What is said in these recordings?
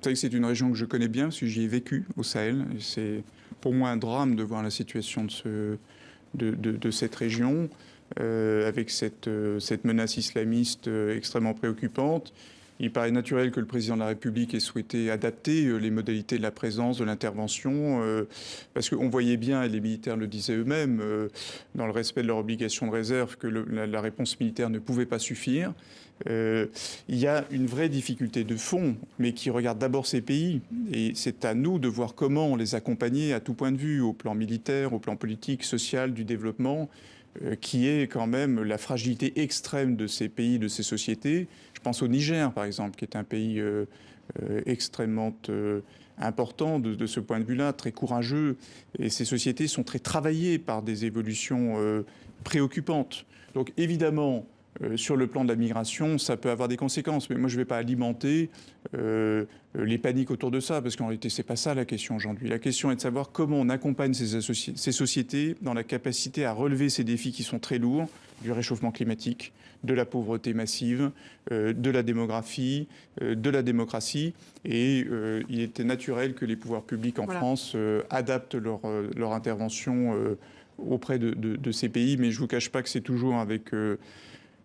savez que c'est une région que je connais bien, parce que j'y ai vécu au Sahel. C'est pour moi un drame de voir la situation de cette région, avec cette menace islamiste extrêmement préoccupante. Il paraît naturel que le président de la République ait souhaité adapter les modalités de la présence, de l'intervention, parce qu'on voyait bien, et les militaires le disaient eux-mêmes, dans le respect de leur obligation de réserve, que la réponse militaire ne pouvait pas suffire. Il y a une vraie difficulté de fond, mais qui regarde d'abord ces pays. Et c'est à nous de voir comment les accompagner à tout point de vue, au plan militaire, au plan politique, social, du développement, qui est quand même la fragilité extrême de ces pays, de ces sociétés. Je pense au Niger, par exemple, qui est un pays extrêmement important de ce point de vue-là, très courageux. Et ces sociétés sont très travaillées par des évolutions préoccupantes. Donc évidemment, sur le plan de la migration, ça peut avoir des conséquences. Mais moi, je ne vais pas alimenter les paniques autour de ça, parce qu'en réalité, ce n'est pas ça la question aujourd'hui. La question est de savoir comment on accompagne ces sociétés dans la capacité à relever ces défis qui sont très lourds, du réchauffement climatique, de la pauvreté massive, de la démographie, de la démocratie. Et il était naturel que les pouvoirs publics en France adaptent leur intervention auprès de ces pays. Mais je ne vous cache pas que c'est toujours avec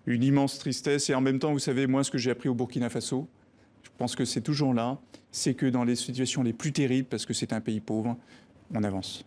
une immense tristesse. Et en même temps, vous savez, moi, ce que j'ai appris au Burkina Faso, je pense que c'est toujours là, c'est que dans les situations les plus terribles, parce que c'est un pays pauvre, on avance.